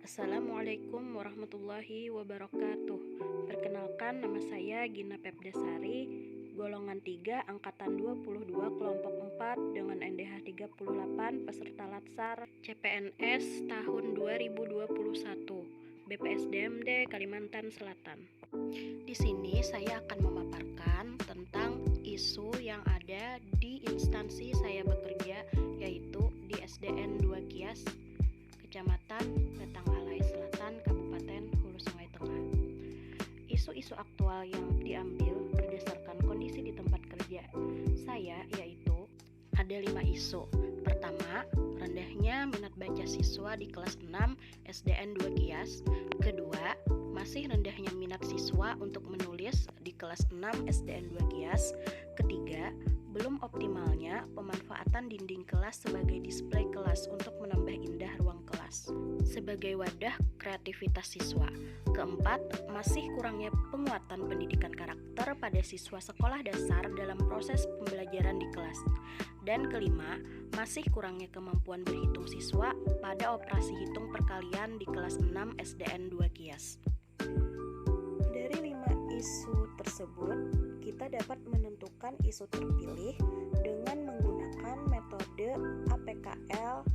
Assalamualaikum warahmatullahi wabarakatuh. Perkenalkan, nama saya Gina Pepdasari, golongan 3, angkatan 22, kelompok 4 dengan NDH 38, peserta Latsar CPNS tahun 2021, BPSDMD Kalimantan Selatan. Di sini saya akan memaparkan tentang isu yang ada di instansi saya bekerja, yaitu di SDN 2 Kias, Kecamatan Batang Alai Selatan, Kabupaten Hulu Sungai Tengah. Isu-isu aktual yang diambil berdasarkan kondisi di tempat kerja saya, yaitu ada 5 isu. Pertama, rendahnya minat baca siswa di kelas 6 SDN 2 Kias. Kedua, masih rendahnya minat siswa untuk menulis di kelas 6 SDN 2 Kias. Ketiga, belum optimalnya pemanfaatan dinding kelas sebagai display kelas untuk menambah indah ruang kelas sebagai wadah kreativitas siswa. Keempat, masih kurangnya penguatan pendidikan karakter pada siswa sekolah dasar dalam proses pembelajaran di kelas. Dan kelima, masih kurangnya kemampuan berhitung siswa pada operasi hitung perkalian di kelas 6 SDN 2 Kias. Dari 5 isu tersebut, kita dapat menentukan isu terpilih dengan menggunakan metode APKL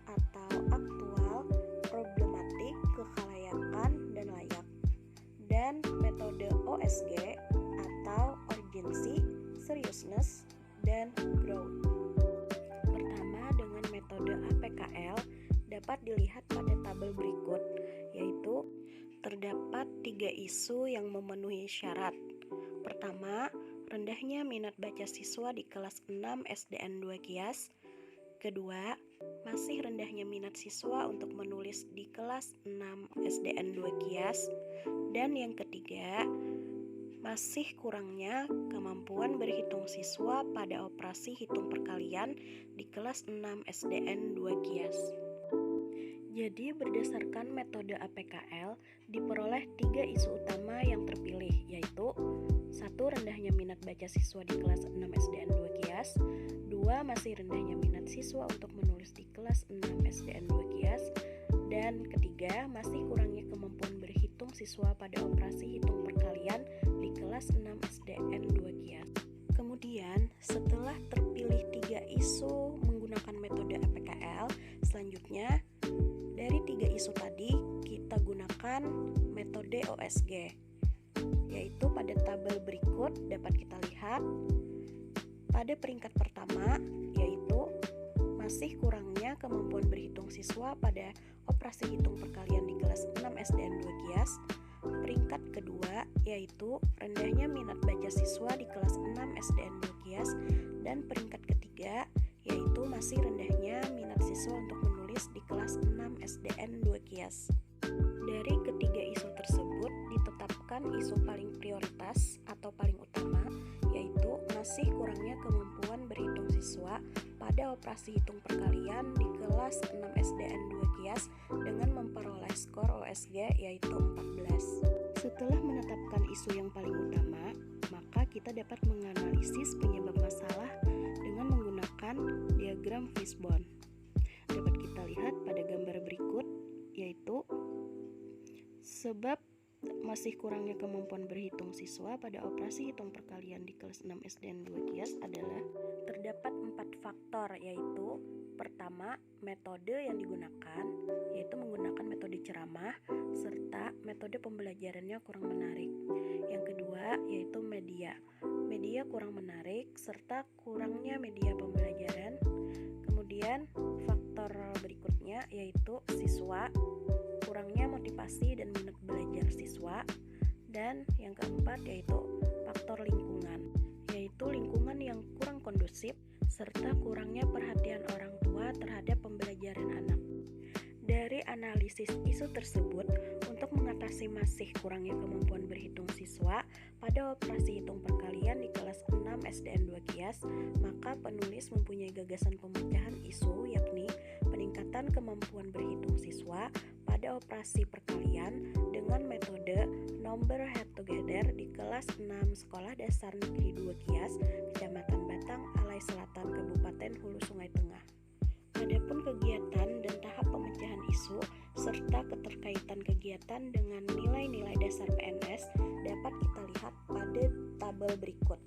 atau aktual, problematik, kekhalayakan, dan layak, dan metode OSG atau urgency, seriousness, dan growth. Pertama, dengan metode APKL dapat dilihat pada tabel berikut, yaitu terdapat 3 isu yang memenuhi syarat. Pertama, rendahnya minat baca siswa di kelas 6 SDN 2 Kias. Kedua, masih rendahnya minat siswa untuk menulis di kelas 6 SDN 2 Kias. Dan yang ketiga, masih kurangnya kemampuan berhitung siswa pada operasi hitung perkalian di kelas 6 SDN 2 Kias. Jadi berdasarkan metode APKL diperoleh 3 isu utama yang terpilih, yaitu 1. Rendahnya minat baca siswa di kelas 6 SDN 2 Kias. 2. Masih rendahnya minat siswa untuk menulis di kelas 6 SDN 2 Kias. Dan ketiga, masih kurangnya kemampuan berhitung siswa pada operasi hitung perkalian di kelas 6 SDN 2 Kias. Kemudian, setelah terpilih 3 isu menggunakan metode APKL, selanjutnya dari 3 isu tadi kita gunakan metode OSG, yaitu pada tabel berikut dapat kita lihat pada peringkat pertama, yaitu masih kurangnya kemampuan berhitung siswa pada operasi hitung perkalian di kelas 6 SDN 2 Kias. Peringkat kedua, yaitu rendahnya minat baca siswa di kelas 6 SDN 2 Kias. Dan peringkat ketiga, yaitu masih rendahnya minat siswa untuk menulis di kelas 6 SDN 2 Kias. Dari ketiga isu tersebut ditetapkan isu paling prioritas atau paling utama, yaitu masih kurangnya kemampuan berhitung siswa pada operasi hitung perkalian di kelas 6 SDN 2 Kias dengan memperoleh skor OSG yaitu 14. Setelah menetapkan isu yang paling utama, maka kita dapat menganalisis penyebab masalah dengan menggunakan diagram fishbone. Dapat kita lihat pada gambar berikut, yaitu sebab masih kurangnya kemampuan berhitung siswa pada operasi hitung perkalian di kelas 6 SDN 2 Kias adalah terdapat 4 faktor, yaitu pertama, metode yang digunakan, yaitu menggunakan metode ceramah serta metode pembelajarannya kurang menarik. Yang kedua, yaitu media kurang menarik serta kurangnya media pembelajaran. Kemudian faktor berikutnya yaitu siswa, kurangnya motivasi dan minat belajar siswa. Dan yang keempat yaitu faktor lingkungan, yaitu lingkungan yang kurang kondusif serta kurangnya perhatian orang tua terhadap pembelajaran anak. Dari analisis isu tersebut, untuk mengatasi masih kurangnya kemampuan berhitung siswa pada operasi hitung perkalian di kelas 6 SDN 2 Kias, maka penulis mempunyai gagasan pemecahan isu, yakni peningkatan kemampuan berhitung siswa pada operasi perkalian dengan metode number head together di kelas 6 Sekolah Dasar Negeri 2 Kias, Kecamatan Batang Alai Selatan, Kabupaten Hulu Sungai Tengah. Adapun kegiatan dan tahap pemecahan isu serta keterkaitan kegiatan dengan nilai-nilai dasar PNS dapat kita lihat pada tabel berikut,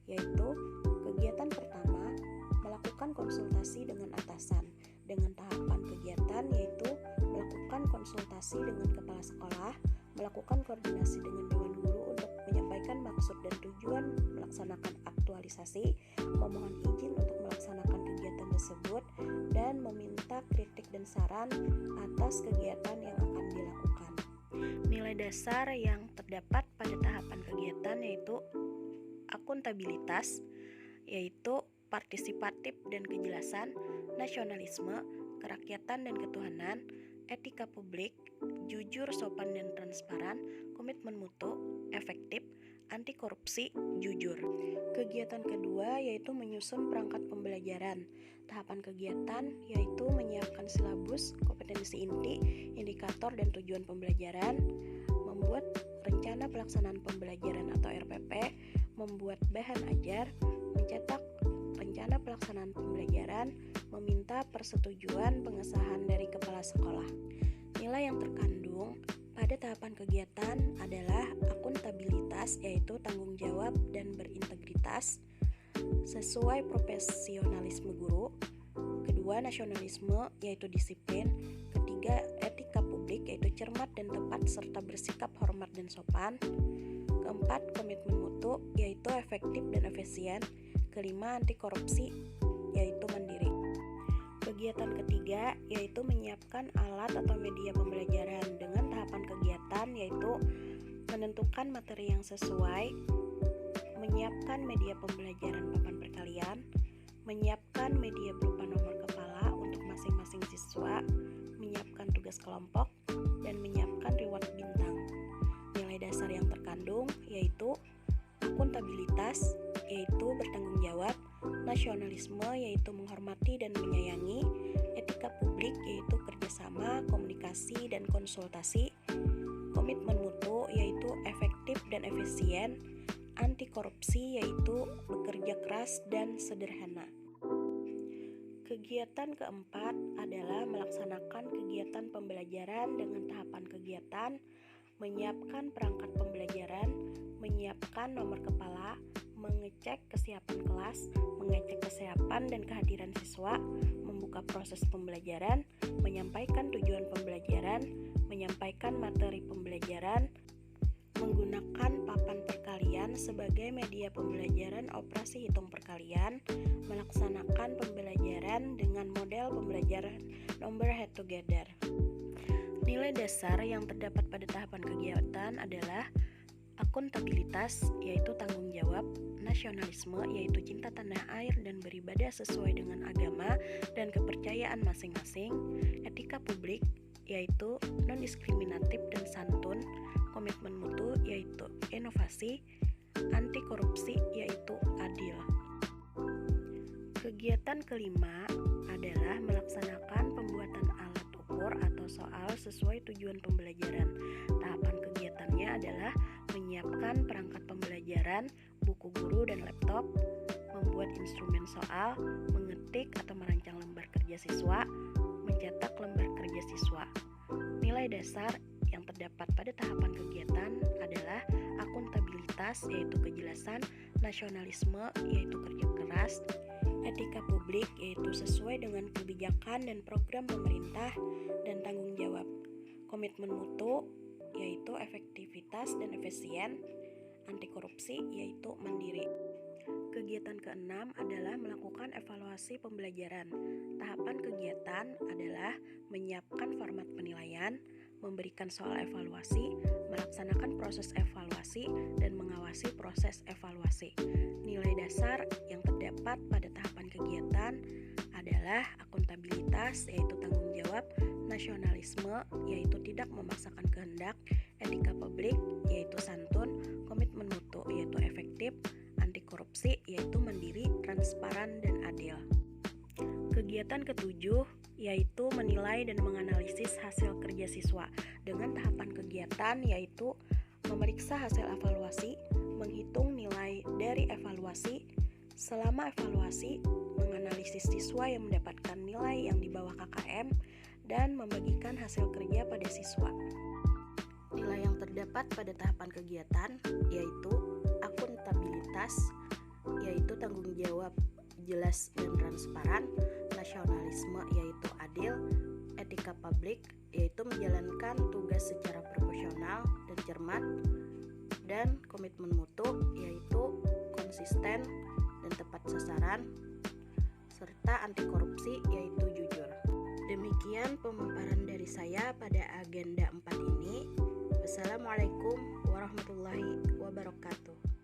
yaitu kegiatan pertama, melakukan konsultasi dengan atasan dengan tahapan kegiatan yaitu melakukan konsultasi dengan kepala sekolah, melakukan koordinasi dengan dewan guru untuk menyampaikan maksud dan tujuan melaksanakan aktualisasi, memohon izin untuk melaksanakan kegiatan tersebut, dan meminta kritik dan saran atas kegiatan yang akan dilakukan. Nilai dasar yang terdapat pada tahapan kegiatan yaitu akuntabilitas, yaitu partisipatif dan kejelasan, nasionalisme, kerakyatan dan ketuhanan, etika publik, jujur, sopan dan transparan, komitmen mutu, efektif, anti korupsi, jujur. Kegiatan kedua yaitu menyusun perangkat pembelajaran. Tahapan kegiatan yaitu menyiapkan silabus, kompetensi inti, indikator dan tujuan pembelajaran, membuat rencana pelaksanaan pembelajaran atau RPP, membuat bahan ajar, mencetak rencana pelaksanaan pembelajaran, meminta persetujuan pengesahan dari kepala sekolah. Nilai yang terkandung pada tahapan kegiatan adalah akuntabilitas, yaitu tanggung jawab dan berintegritas sesuai profesionalisme guru. Kedua, nasionalisme, yaitu disiplin. Ketiga, etika publik, yaitu cermat dan tepat serta bersikap hormat dan sopan. Keempat, komitmen mutu, yaitu efektif dan efisien. Kelima, anti korupsi, yaitu mandiri. Kegiatan ketiga yaitu menyiapkan alat atau media pembelajaran dengan tahapan kegiatan yaitu menentukan materi yang sesuai, menyiapkan media pembelajaran papan perkalian, menyiapkan media berupa nomor kepala untuk masing-masing siswa, menyiapkan tugas kelompok, dan menyiapkan reward bintang. Nilai dasar yang terkandung yaitu akuntabilitas, yaitu bertanggung jawab, nasionalisme, yaitu menghormati dan menyayangi, etika publik, yaitu kerjasama, komunikasi, dan konsultasi, komitmen mutu, yaitu efektif dan efisien, anti korupsi, yaitu bekerja keras dan sederhana. Kegiatan keempat adalah melaksanakan kegiatan pembelajaran dengan tahapan kegiatan, menyiapkan perangkat pembelajaran, menyiapkan nomor kepala, mengecek kesiapan kelas, mengecek kesiapan dan kehadiran siswa, membuka proses pembelajaran, menyampaikan tujuan pembelajaran, menyampaikan materi pembelajaran, menggunakan papan perkalian sebagai media pembelajaran operasi hitung perkalian, melaksanakan pembelajaran dengan model pembelajaran number head together. Nilai dasar yang terdapat pada tahapan kegiatan adalah akuntabilitas, yaitu tanggung jawab, nasionalisme, yaitu cinta tanah air dan beribadah sesuai dengan agama dan kepercayaan masing-masing, etika publik, yaitu non-diskriminatif dan santun, komitmen mutu, yaitu inovasi, anti korupsi, yaitu adil. Kegiatan kelima adalah melaksanakan pembuatan alat ukur atau soal sesuai tujuan pembelajaran. Tahapan kegiatannya adalah menyiapkan perangkat pembelajaran, buku guru dan laptop, membuat instrumen soal, mengetik atau merancang lembar kerja siswa, mencetak lembar kerja siswa. Nilai dasar yang terdapat pada tahapan kegiatan adalah akuntabilitas, yaitu kejelasan, nasionalisme, yaitu kerja keras, etika publik, yaitu sesuai dengan kebijakan dan program pemerintah dan tanggung jawab, komitmen mutu, yaitu efektivitas dan efisien, anti korupsi, yaitu mandiri. Kegiatan keenam adalah melakukan evaluasi pembelajaran. Tahapan kegiatan adalah menyiapkan format penilaian, memberikan soal evaluasi, melaksanakan proses evaluasi, dan mengawasi proses evaluasi. Nilai dasar yang terdapat pada tahapan kegiatan adalah akuntabilitas, yaitu tanggung jawab, nasionalisme, yaitu tidak memaksakan kehendak, etika publik, yaitu santun, komitmen mutu, yaitu efektif, anti korupsi, yaitu mandiri, transparan, dan adil. Kegiatan ketujuh yaitu menilai dan menganalisis hasil kerja siswa dengan tahapan kegiatan yaitu memeriksa hasil evaluasi, menghitung nilai dari evaluasi, selama evaluasi menganalisis siswa yang mendapatkan nilai yang di bawah KKM dan membagikan hasil kerja pada siswa. Nilai yang terdapat pada tahapan kegiatan yaitu akuntabilitas, yaitu tanggung jawab jelas dan transparan, nasionalisme yaitu adil, etika publik yaitu menjalankan tugas secara proporsional dan cermat, dan komitmen mutu yaitu konsisten dan tepat sasaran, serta anti korupsi yaitu jujur. Demikian pemaparan dari saya pada agenda 4 ini. Wassalamualaikum warahmatullahi wabarakatuh.